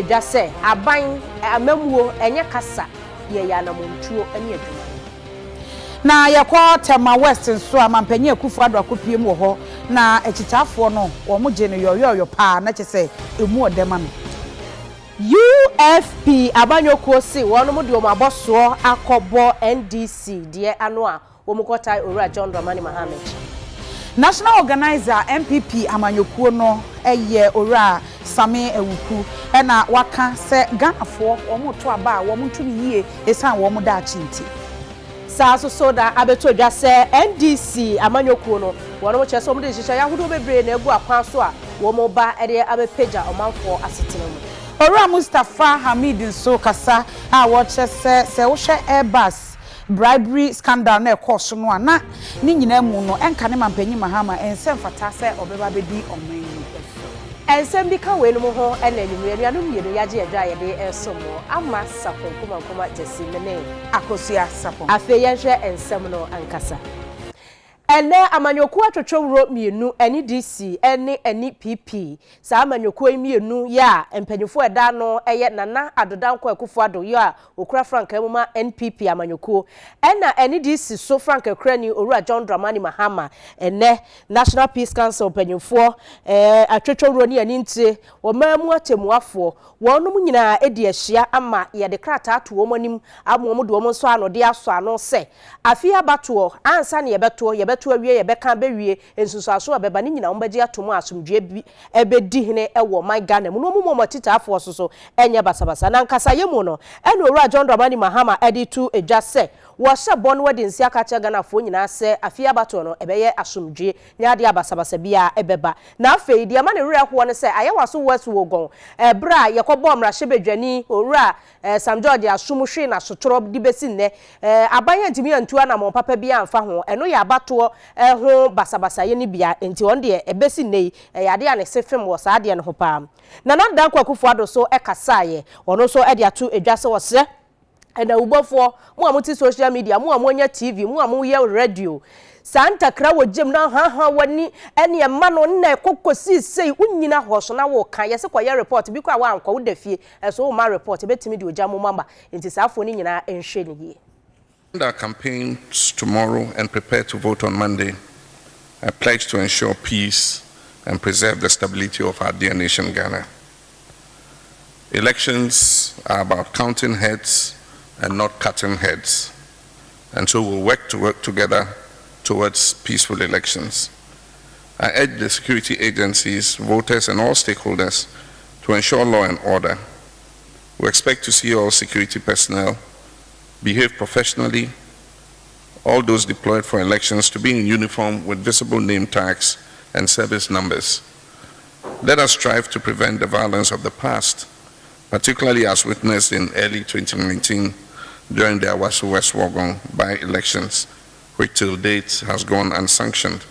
Just say aban amamuo enye kasa ye ya na montuo ene adwuma na yakwa tema west nso amampanyi akufu ado akopie mu ho na ekitafo no wo mo je no yoyoyo pa na kyese emu odema no UFP abanyokuo si wono mo de o maboso akobo NDC de ano a wo mo kotai owura John Dramani Mohammed National Organizer MPP amanyokuo no eye owura Same Ewuku na waka se Ghanafo omo to aba wo mo ntumi yie esan wo mo da chinti sa so da abeto dwa se NDC amanyokuo no wono mo kyese omo de hihya yahudo bebre na egu akwan so a wo mo ba ede abepeja omanfo asetena mu Owura Mustafa Hamid nso kasa a wo kyese se wo hwe Airbus bribery scandal na ekoso no na ni nyina mu no enka ne mampanyi Mahama ensem fata se obeba bedi oman ensem bi ka we no ho ena enumere anu mienu yaje edwa ye de ensomo ama Sarpong Kumankuma Gyasi ne Akosua Sarpong afe ye hwe ensem no ankasa ene amanyoku atwotworo mienu eni DC eni PP sa amanyoku mienu ya empanyufo eda no eye nana adodanko akufo ado ya okura frank emuma NPP amanyoku ena eni DC so frank akrani owura John Dramani Mahama ene National Peace Council panyufo atwotworo ni ani ntie wo mamu atemuafo wonum nyina edi ahia ama ye de krata ato wo manim amomo de wo nso ano de aso ano se afia bato ansa ne ye beto to awie ye beka bewie ensusuaso abeba ni nyina wombaji atomu asomdwe bi ebedi hene ewo my Ghana mu no mu motita afo so enye basabasa na nkasa yemu no ene owura John Dramani Mahama editu ejase wo hye bon wadi nsi akache Ghana fo nyina se afia bato no ebeye asomdwe nya de abasabasa bia ebeba na afei de ama ne werɛ ho ne se ayewaso west wogon bra yekobo mra hyebedwani owura Sam George asumuhwe na sotoro di besi nne abanye ntimi antua na mo papa bia amfa ho eno ya bato ho basabasa ye ni bia enti on de ebesi nei yade ane se film wo sa de ne ho pa na dan kwakufu ado so ekasaye ono so ede ato edwase wo se ena ubofo mu amuti social media mu amonya TV mu amoye radio Santa kra wo jem na ha wani ene e ma no na ekokosi sei unyina hoso na wo kan yese koye report bi kwa wa ankwa wo dafie so wo ma report betimi de oja mo mama enti safo ni nyina enhwe ni ye. Our campaigns tomorrow and prepare to vote on Monday, I pledge to ensure peace and preserve the stability of our dear nation, Ghana. Elections are about counting heads and not cutting heads, and so we'll work together towards peaceful elections. I urge the security agencies, voters, and all stakeholders to ensure law and order. We expect to see all security personnel behave professionally, all those deployed for elections to be in uniform with visible name tags and service numbers. Let us strive to prevent the violence of the past, particularly as witnessed in early 2019 during the Awasu West Wogon by-elections, which till date has gone unsanctioned.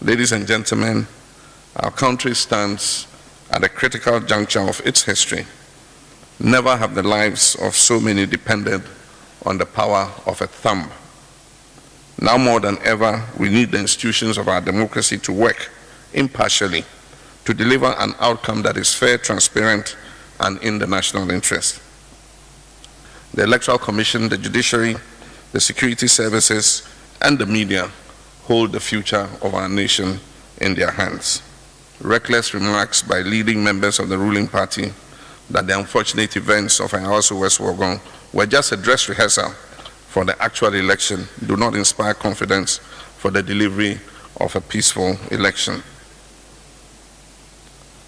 Ladies and gentlemen, our country stands at a critical juncture of its history. Never have the lives of so many depended on the power of a thumb. Now more than ever, we need the institutions of our democracy to work impartially to deliver an outcome that is fair, transparent, and in the national interest. The Electoral Commission, the judiciary, the security services, and the media hold the future of our nation in their hands. Reckless remarks by leading members of the ruling party that the unfortunate events of Awasu West Wogon were just a dress rehearsal for the actual election do not inspire confidence for the delivery of a peaceful election.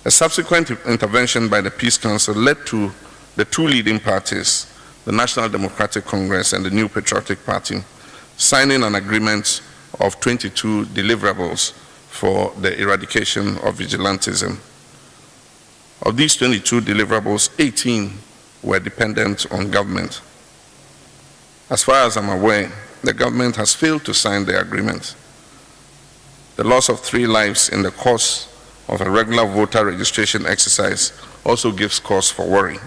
A subsequent intervention by the Peace Council led to the two leading parties, the National Democratic Congress and the New Patriotic Party, signing an agreement of 22 deliverables for the eradication of vigilantism. Of these 22 deliverables, 18 were dependent on government. As far as I'm aware, the government has failed to sign the agreement. The loss of 3 lives in the course of a regular voter registration exercise also gives cause for worry.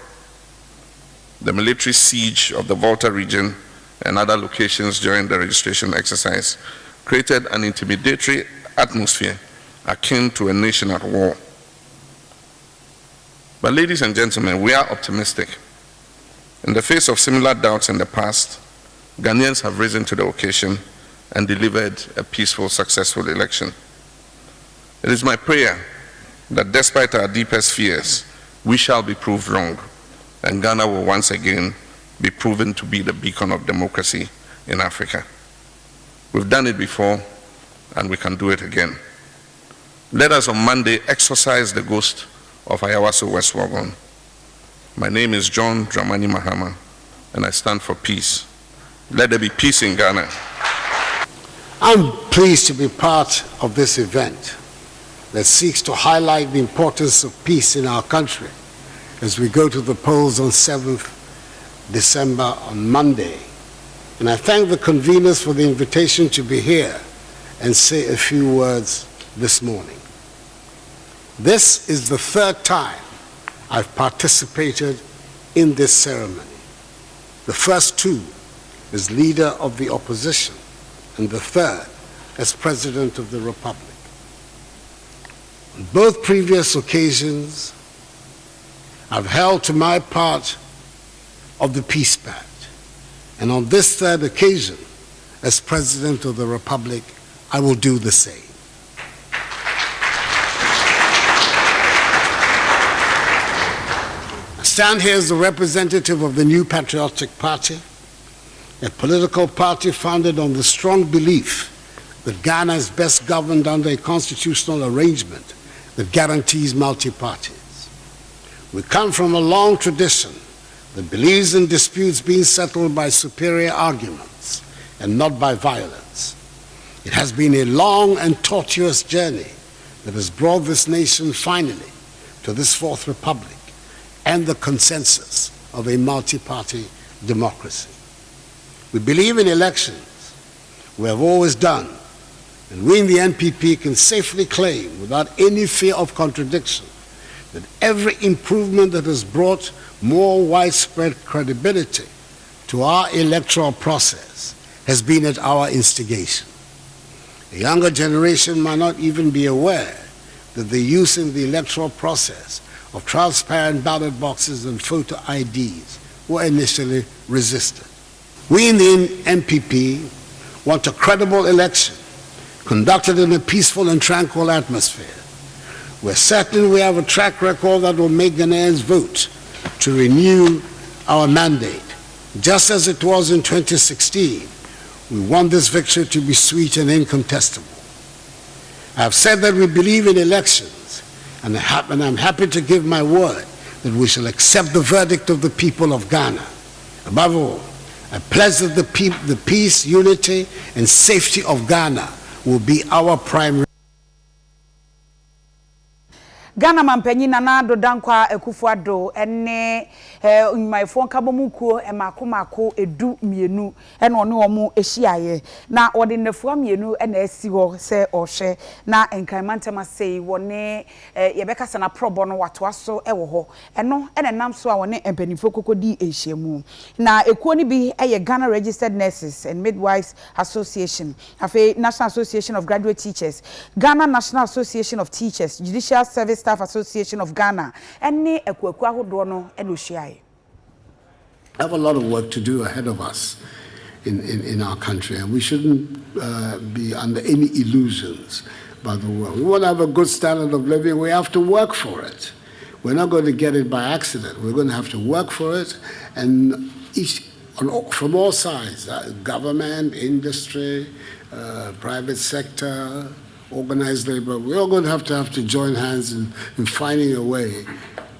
The military siege of the Volta region and other locations during the registration exercise created an intimidatory atmosphere akin to a nation at war. But ladies and gentlemen, we are optimistic. In the face of similar doubts in the past, Ghanaians have risen to the occasion and delivered a peaceful, successful election. It is my prayer that despite our deepest fears, we shall be proved wrong, and Ghana will once again be proven to be the beacon of democracy in Africa. We've done it before, and we can do it again. Let us on Monday exorcise the ghost of Ayawaso West Wagon. My name is John Dramani Mahama, and I stand for peace. Let there be peace in Ghana. I'm pleased to be part of this event that seeks to highlight the importance of peace in our country as we go to the polls on 7th December on Monday. And I thank the conveners for the invitation to be here and say a few words this morning. This is the third time I've participated in this ceremony. The first two as leader of the opposition, and the third as President of the Republic. On both previous occasions, I've held to my part of the peace pact, and on this third occasion, as President of the Republic, I will do the same. I stand here as the representative of the New Patriotic Party, a political party founded on the strong belief that Ghana is best governed under a constitutional arrangement that guarantees multi-parties. We come from a long tradition that believes in disputes being settled by superior arguments and not by violence. It has been a long and tortuous journey that has brought this nation finally to this fourth republic and the consensus of a multi-party democracy. We believe in elections. We have always done. And we in the NPP can safely claim, without any fear of contradiction, that every improvement that has brought more widespread credibility to our electoral process has been at our instigation. The younger generation might not even be aware that the use in the electoral process of transparent ballot boxes and photo IDs were initially resisted. We in the NPP want a credible election conducted in a peaceful and tranquil atmosphere. We're certain we have a track record that will make Ghanaians vote to renew our mandate. Just as it was in 2016, we want this victory to be sweet and incontestable. I have said that we believe in elections, and I'm happy to give my word that we shall accept the verdict of the people of Ghana. Above all, I pledge that the peace, unity, and safety of Ghana will be our primary. Ghana mampanyi nana do dankwa Akufo-Addo ene nyumayefo nkabomukuo emakomako edu mienu ene one omo ehyiaye na ode nafua mienu ene asi ho se ohwe na enkanmantema sei wone yebekasa na probo no watoaso ewo ho eno ene namso a wone empanifo kokodi ehyiamu na ekuo ni bi eye Ghana Registered Nurses and Midwives Association, afi National Association of Graduate Teachers, Ghana National Association of Teachers, Judicial Service Staff Association of Ghana, and ne ekuaku ahodo no eno hyiaye. I have a lot of work to do ahead of us in our country, and we shouldn't be under any illusions by the world. We want to have a good standard of living. We have to work for it. We're not going to get it by accident. We're going to have to work for it, and from all sides, government, industry, private sector, organized labor, we're all going to have to join hands in finding a way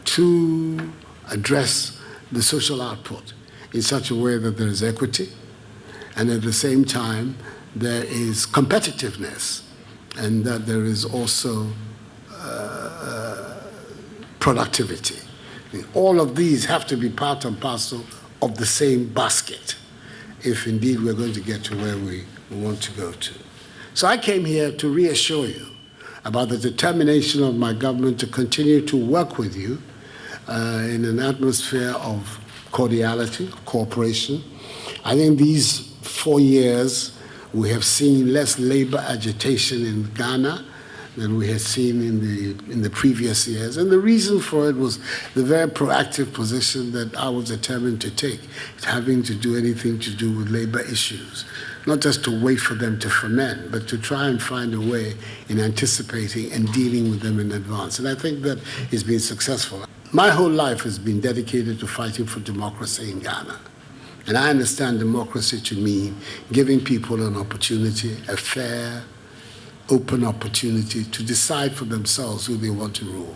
to address the social output in such a way that there is equity, and at the same time there is competitiveness, and that there is also productivity. All of these have to be part and parcel of the same basket if indeed we're going to get to where we want to go to. So I came here to reassure you about the determination of my government to continue to work with you in an atmosphere of cordiality, cooperation. I think these 4 years we have seen less labor agitation in Ghana than we had seen in the previous years. And the reason for it was the very proactive position that I was determined to take, having to do anything to do with labor issues. Not just to wait for them to ferment, but to try and find a way in anticipating and dealing with them in advance. And I think that has been successful. My whole life has been dedicated to fighting for democracy in Ghana. And I understand democracy to mean giving people an opportunity, a fair, open opportunity to decide for themselves who they want to rule.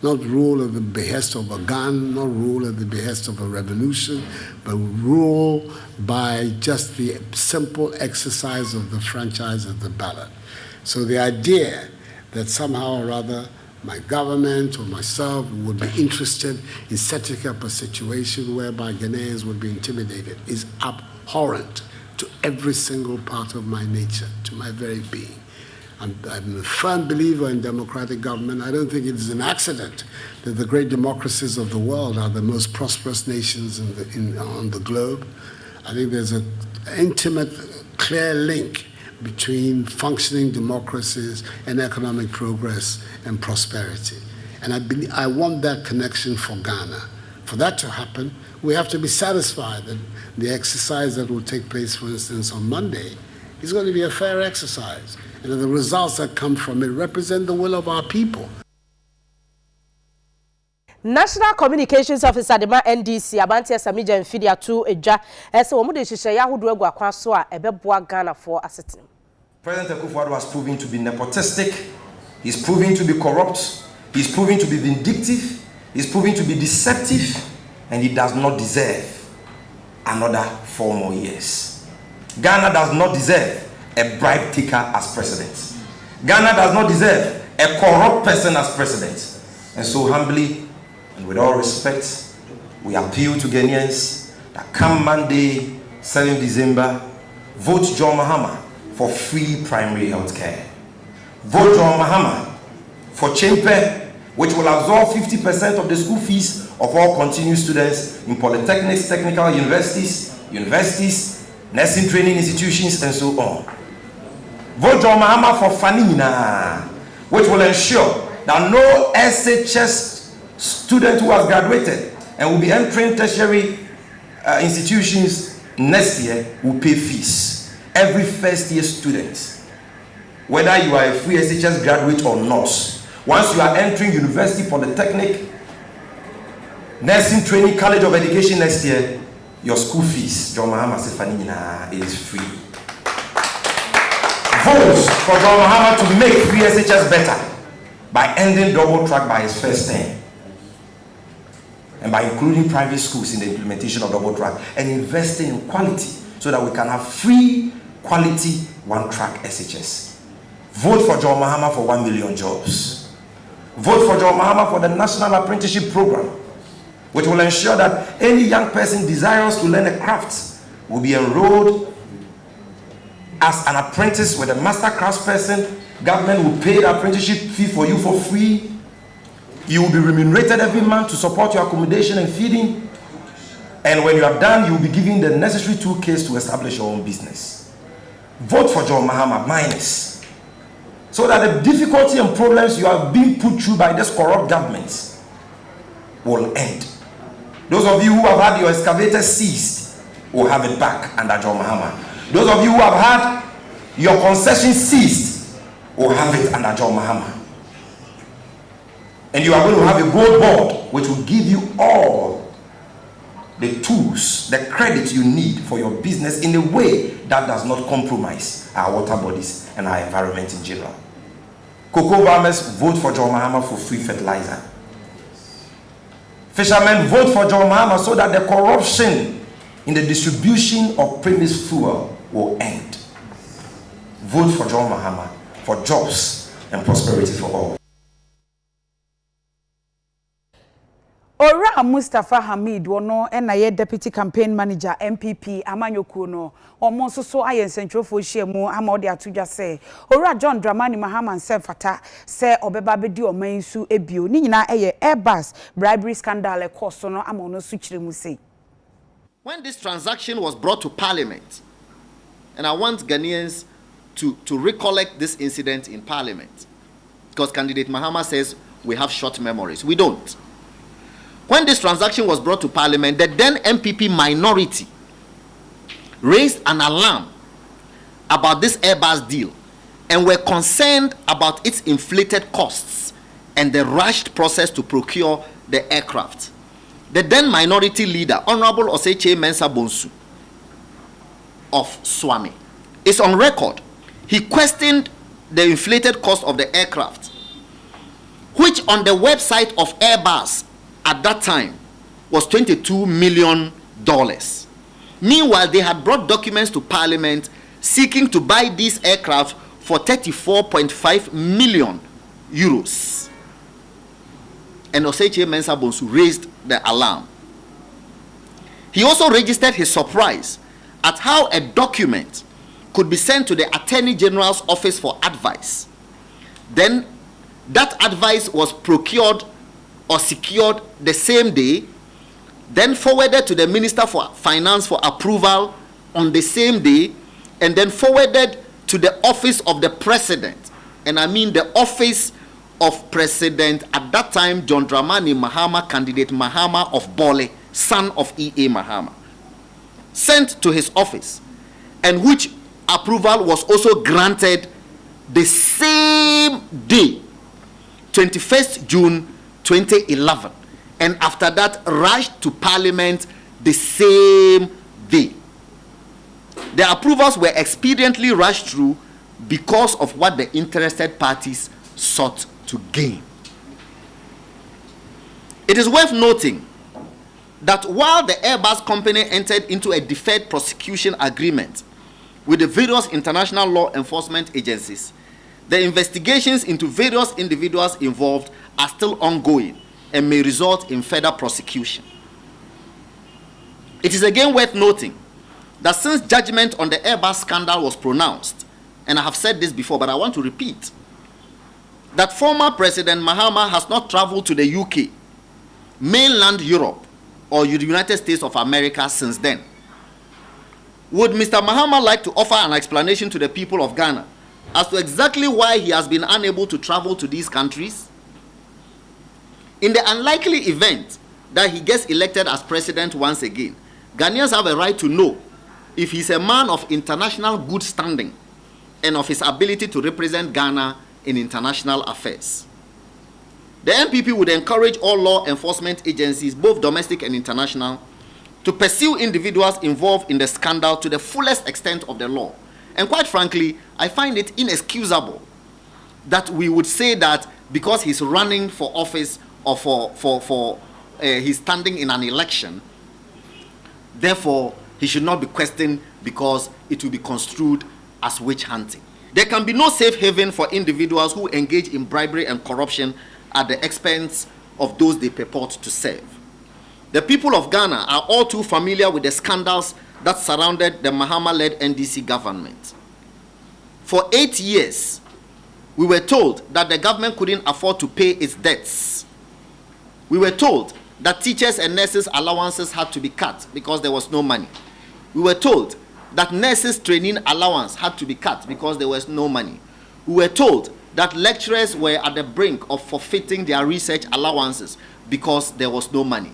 Not rule at the behest of a gun, not rule at the behest of a revolution, but rule by just the simple exercise of the franchise of the ballot. So the idea that somehow or other my government or myself would be interested in setting up a situation whereby Ghanaians would be intimidated is abhorrent to every single part of my nature, to my very being. I'm a firm believer in democratic government. I don't think it is an accident that the great democracies of the world are the most prosperous nations on the globe. I think there's an intimate, clear link between functioning democracies and economic progress and prosperity. And I want that connection for Ghana. For that to happen, we have to be satisfied that the exercise that will take place, for instance, on Monday is going to be a fair exercise. And the results that come from it represent the will of our people. National Communications Officer Dema NDC Abantia Samija Mfidia to Eja ese wo mu de hihye ya hodo agwa kwa so a ebeboa Ghana for asetin. President Akosua has proven to be nepotistic, he's proven to be corrupt, he's proven to be vindictive, he's proven to be deceptive, and he does not deserve another 4 more years. Ghana does not deserve a bribe taker as president. Ghana does not deserve a corrupt person as president. And so humbly and with all respect, we appeal to Ghanaians that come Monday, 7th December, vote John Mahama for free primary health care. Vote John Mahama for Chimpe, which will absorb 50% of the school fees of all continuing students in polytechnics, technical universities, nursing training institutions, and so on. Vote John Mahama for Fanina, which will ensure that no SHS student who has graduated and will be entering tertiary institutions next year will pay fees. Every first year student, whether you are a free SHS graduate or not, once you are entering university, polytechnic, nursing training, college of education next year, your school fees, John Mahama Sefanina, is free. Vote for John Mahama to make free SHS better by ending double track by his first term and by including private schools in the implementation of double track and investing in quality so that we can have free, quality, one-track SHS. Vote for John Mahama for 1 million jobs. Vote for John Mahama for the National Apprenticeship Program, which will ensure that any young person desirous to learn a craft will be enrolled as an apprentice with a master craftsperson. Government will pay the apprenticeship fee for you for free. You will be remunerated every month to support your accommodation and feeding. And when you are done, you will be given the necessary toolkits to establish your own business. Vote for John Mahama minus, so that the difficulty and problems you are being put through by this corrupt government will end. Those of you who have had your excavator seized will have it back under John Mahama. Those of you who have had your concession seized will have it under John Mahama. And you are going to have a gold board which will give you all the tools, the credit you need for your business in a way that does not compromise our water bodies and our environment in general. Cocoa farmers, vote for John Mahama for free fertilizer. Fishermen, vote for John Mahama so that the corruption in the distribution of premise fuel will end. Vote for John Mahama for jobs and prosperity for all. Ora Mustafa Hamid wono na ye deputy campaign manager MPP Amanyoku no omo so ayen sentrofo hyiamu ama ode atodwa se Ora John Dramani Mahama nsem fata se obeba bedi oman su ebio ni nyina eye Airbus bribery scandal ekoso no ama ono su kiremu sei. When this transaction was brought to Parliament, and I want Ghanaians to recollect this incident in Parliament, because candidate Mahama says we have short memories. We don't. When this transaction was brought to Parliament, the then MPP minority raised an alarm about this Airbus deal and were concerned about its inflated costs and the rushed process to procure the aircraft. The then minority leader, Honorable Oseche Mensah Bonsu of Swami, is on record. He questioned the inflated cost of the aircraft, which on the website of Airbus at that time was $22 million. Meanwhile, they had brought documents to Parliament seeking to buy these aircraft for 34.5 million euros. And Oseche Mensah Bonsu raised the alarm. He also registered his surprise at how a document could be sent to the Attorney General's office for advice. Then that advice was procured or secured the same day, then forwarded to the Minister for Finance for approval on the same day, and then forwarded to the office of the President. And I mean the office of President at that time, John Dramani Mahama, candidate Mahama of Bole, son of E.A. Mahama, sent to his office, and which approval was also granted the same day, 21st June 2011, and after that rushed to Parliament the same day. The approvals were expediently rushed through because of what the interested parties sought to gain. It is worth noting that while the Airbus company entered into a deferred prosecution agreement with the various international law enforcement agencies, the investigations into various individuals involved are still ongoing and may result in further prosecution. It is again worth noting that since judgment on the Airbus scandal was pronounced, and I have said this before, but I want to repeat, that former President Mahama has not traveled to the UK, mainland Europe, or the United States of America since then. Would Mr. Mahama like to offer an explanation to the people of Ghana as to exactly why he has been unable to travel to these countries? In the unlikely event that he gets elected as president once again, Ghanaians have a right to know if he's a man of international good standing and of his ability to represent Ghana in international affairs. The MPP would encourage all law enforcement agencies, both domestic and international, to pursue individuals involved in the scandal to the fullest extent of the law. And quite frankly, I find it inexcusable that we would say that because he's running for office or he's standing in an election, therefore he should not be questioned because it will be construed as witch hunting. There can be no safe haven for individuals who engage in bribery and corruption at the expense of those they purport to serve. The people of Ghana are all too familiar with the scandals that surrounded the Mahama-led NDC government. For 8 years, we were told that the government couldn't afford to pay its debts. We were told that teachers and nurses' allowances had to be cut because there was no money. We were told that nurses' training allowance had to be cut because there was no money. We were told that lecturers were at the brink of forfeiting their research allowances because there was no money.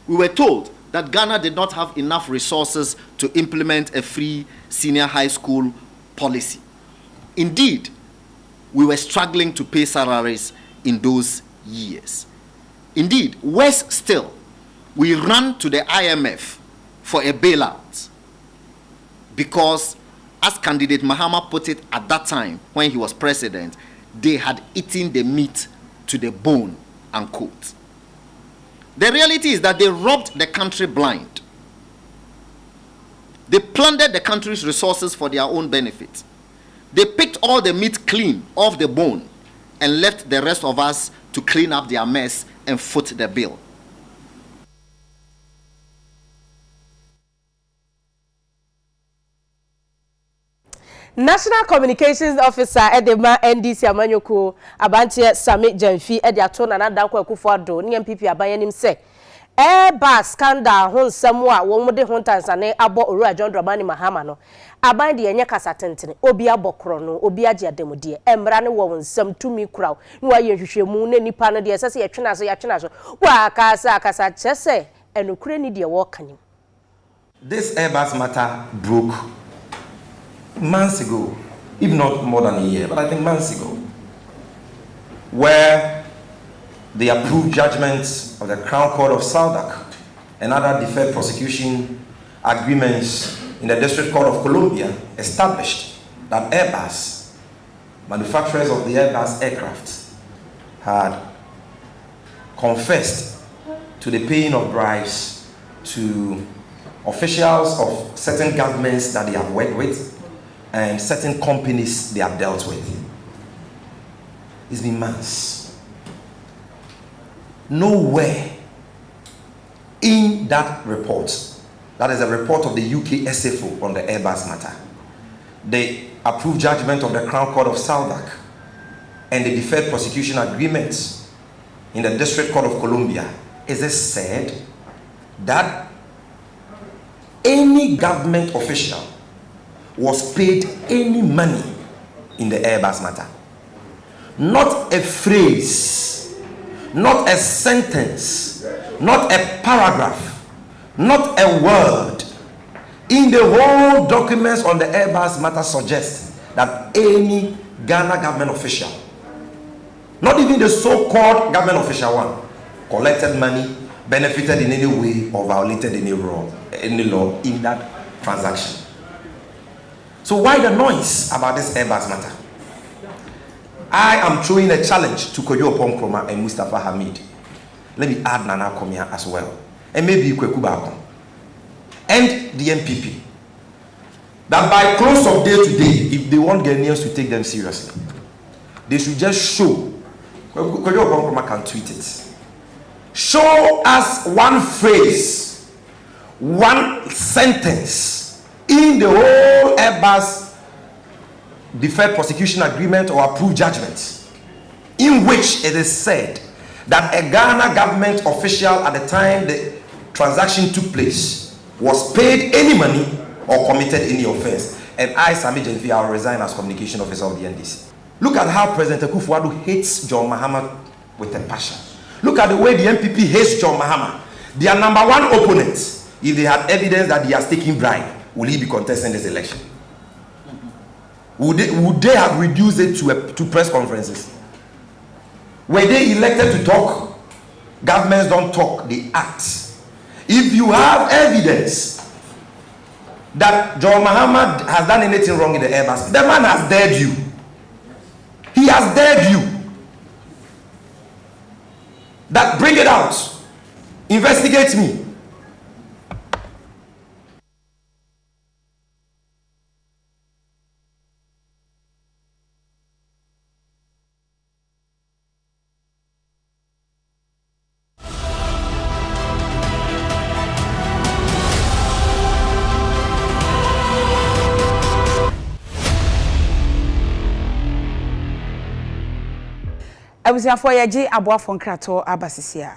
We were told that Ghana did not have enough resources to implement a free senior high school policy. Indeed, we were struggling to pay salaries in those years. Indeed, worse still, we ran to the IMF for a bailout because, as candidate Mahama put it at that time when he was president, they had eaten the meat to the bone, unquote. The reality is that they robbed the country blind. They plundered the country's resources for their own benefit. They picked all the meat clean off the bone and left the rest of us to clean up their mess and foot the bill. National Communications Officer Edema NDC Amanyoko Abantie Sami Jamfi Ediato na Danko Akufo-Addo ni MPP abayanim se ba scandal ho nsɛm a wɔn mo de ho tansane abɔ Owura John Dramani Mahama no aban de enye kasa tentene obi abɔkoro no obi agye ademude emra ne wɔn nsɛm tumi kuraw ne wa yɛhwehwɛmu ne nipa no de sɛ yɛtwena so wa kasa kyese enokure ni de wɔka nim. This Airbus matter broke months ago, if not more than a year, but I think months ago, where the approved judgments of the Crown Court of Saudak and other deferred prosecution agreements in the District Court of Columbia established that Airbus, manufacturers of the Airbus aircraft, had confessed to the paying of bribes to officials of certain governments that they have worked with and certain companies they have dealt with. It's been months. Nowhere in that report, that is a report of the UK SFO on the Airbus matter, the approved judgment of the Crown Court of Saudak and the deferred prosecution agreements in the District Court of Columbia, is it said that any government official was paid any money in the Airbus matter. Not a phrase, not a sentence, not a paragraph, not a word in the whole documents on the Airbus matter suggests that any Ghana government official, not even the so-called government official one, collected money, benefited in any way, or violated any law in that transaction. So why the noise about this Airbus matter? I am throwing a challenge to Kumankuma and Mustafa Hamid. Let me add Nana Komia as well. And maybe Kweku Bakon. And the MPP. That by close of day today, if they want Ghanaians to take them seriously, they should just show. Kumankuma can tweet it. Show us one phrase, one sentence in the whole Airbus deferred prosecution agreement or approved judgment in which it is said that a Ghana government official at the time the transaction took place was paid any money or committed any offense. And I, Sami Jenfi, will resign as communication officer of the NDC. Look at how President Akosua hates John Mahama with a passion. Look at the way the MPP hates John Mahama. Their number one opponent, if they had evidence that he has taken bribe, will he be contesting this election? Would they have reduced it to press conferences? Were they elected to talk? Governments don't talk, they act. If you have evidence that John Mahama has done anything wrong in the Airbus, the man has dared you. He has dared you. That bring it out. Investigate me. Abusiafo yeji aboafo nkrato abasisia.